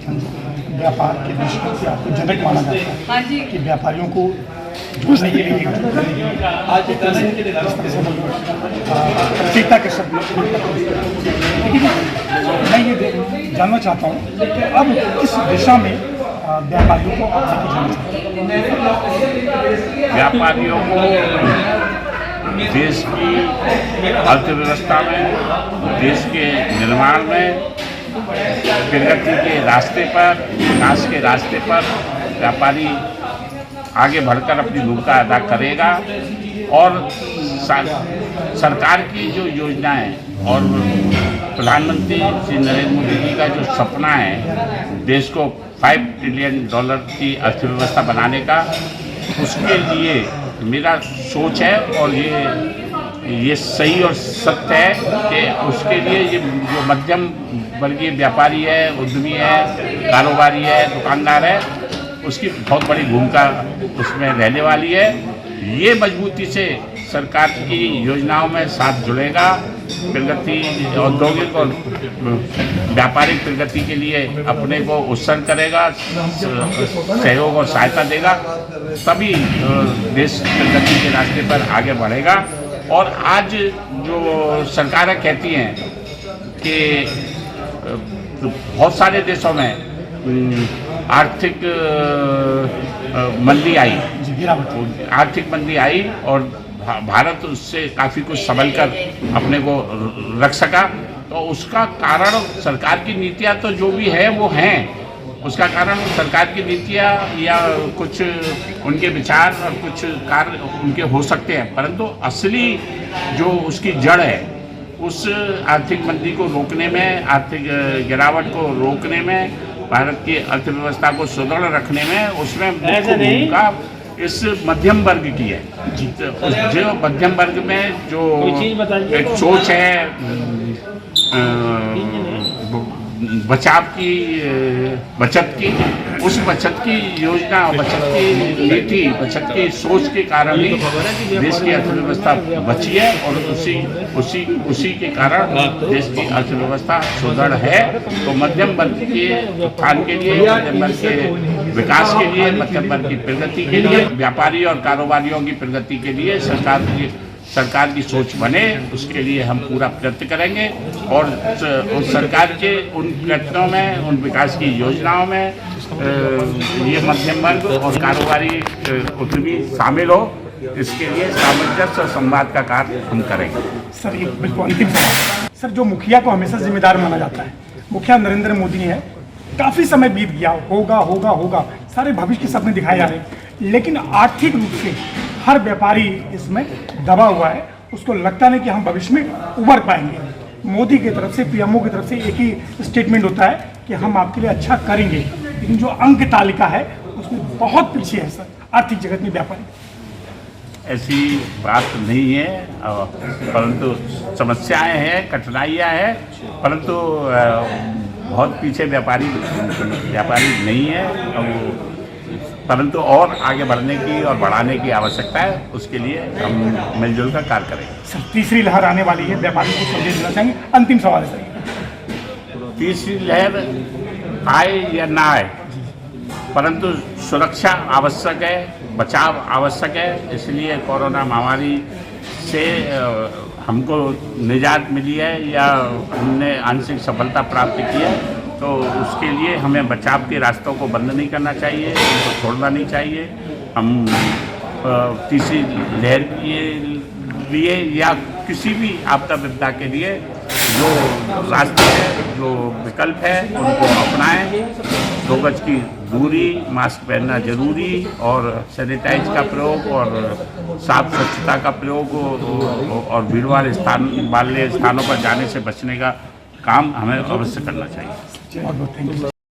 व्यापार के दृष्टि से आपको जनक माना जाता है। हाँ जी। कि व्यापारियों को जोड़ने के लिए आज प्रतियोगिता के शब्द, लेकिन मैं ये जानना चाहता हूँ कि अब इस दिशा में व्यापारियों को आप लेके जाना चाहते हैं। व्यापारियों को देश की अर्थव्यवस्था में, देश के निर्माण में, प्रगति के रास्ते पर, विकास के रास्ते पर व्यापारी आगे बढ़कर अपनी भूमिका अदा करेगा। और सरकार की जो योजनाएं और प्रधानमंत्री श्री नरेंद्र मोदी जी का जो सपना है देश को $5 ट्रिलियन की अर्थव्यवस्था बनाने का, उसके लिए मेरा सोच है और ये सही और सत्य है कि उसके लिए ये जो मध्यम वर्गीय व्यापारी है, उद्यमी है, कारोबारी है, दुकानदार है, उसकी बहुत बड़ी भूमिका उसमें रहने वाली है। ये मजबूती से सरकार की योजनाओं में साथ जुड़ेगा, प्रगति, औद्योगिक और व्यापारिक प्रगति के लिए अपने को उत्सर्ग करेगा, सहयोग और सहायता देगा, तभी देश प्रगति के रास्ते पर आगे बढ़ेगा। और आज जो सरकारें कहती हैं कि बहुत सारे देशों में आर्थिक मंदी आई और भारत उससे काफ़ी कुछ संभल कर अपने को रख सका, तो उसका कारण सरकार की नीतियाँ तो जो भी है वो हैं, उसका कारण सरकार की नीतियाँ या कुछ उनके विचार और कुछ कार्य उनके हो सकते हैं, परंतु असली जो उसकी जड़ है उस आर्थिक मंदी को रोकने में, आर्थिक गिरावट को रोकने में, भारत की अर्थव्यवस्था को सुदृढ़ रखने में, उसमें मुख्य भूमिका इस मध्यम वर्ग की है। जो मध्यम वर्ग में जो एक सोच है बचाव की, बचत की, उस बचत की योजना, बचत की नीति, बचत की सोच के कारण ही देश की अर्थव्यवस्था बची है और उसी के कारण देश की अर्थव्यवस्था सुदृढ़ है। तो मध्यम वर्ग के उत्थान के लिए, मध्यम वर्ग के विकास के लिए, मध्यम वर्ग की प्रगति के लिए, व्यापारी और कारोबारियों की प्रगति के लिए सरकार की सोच बने, उसके लिए हम पूरा प्रयत्न करेंगे। और सरकार के उन प्रयत्नों में, उन विकास की योजनाओं में ये मध्यम वर्ग और कारोबारी उद्यमी शामिल हो, इसके लिए सामंजस्य और संवाद का कार्य हम करेंगे। सर, एक बिल्कुल अंतिम सवाल। सर, जो मुखिया को हमेशा जिम्मेदार माना जाता है, मुखिया नरेंद्र मोदी है, काफ़ी समय बीत गया, होगा, सारे भविष्य के सपने दिखाए जा रहे हैं, लेकिन आर्थिक रूप से हर व्यापारी इसमें दबा हुआ है, उसको लगता नहीं कि हम भविष्य में उभर पाएंगे। मोदी की तरफ से, पीएमओ की तरफ से एक ही स्टेटमेंट होता है कि हम आपके लिए अच्छा करेंगे, लेकिन जो अंक तालिका है उसमें बहुत पीछे है सर आर्थिक जगत में व्यापारी। ऐसी बात नहीं है, परंतु समस्याएं हैं, कठिनाइयां हैं, परंतु बहुत पीछे व्यापारी नहीं है, परंतु और आगे बढ़ने की और बढ़ाने की आवश्यकता है। उसके लिए हम मिलजुल कर कार्य करेंगे। सर, तीसरी लहर आने वाली है, व्यापारी को संदेश देना चाहेंगे? अंतिम सवाल है सर। तीसरी लहर आए या ना आए, परंतु सुरक्षा आवश्यक है, बचाव आवश्यक है। इसलिए कोरोना महामारी से हमको निजात मिली है या हमने आंशिक सफलता प्राप्त की है, तो उसके लिए हमें बचाव के रास्तों को बंद नहीं करना चाहिए, उनको छोड़ना नहीं चाहिए। हम तीसरी लहर के लिए या किसी भी आपदा विपदा के लिए जो रास्ते हैं, जो विकल्प है, उनको अपनाएं। 2 गज की दूरी, मास्क पहनना जरूरी और सैनिटाइज का प्रयोग और साफ स्वच्छता का प्रयोग और भीड़ वाले स्थानों पर जाने से बचने का काम हमें अवश्य करना चाहिए। बहुत बहुत थैंक यू।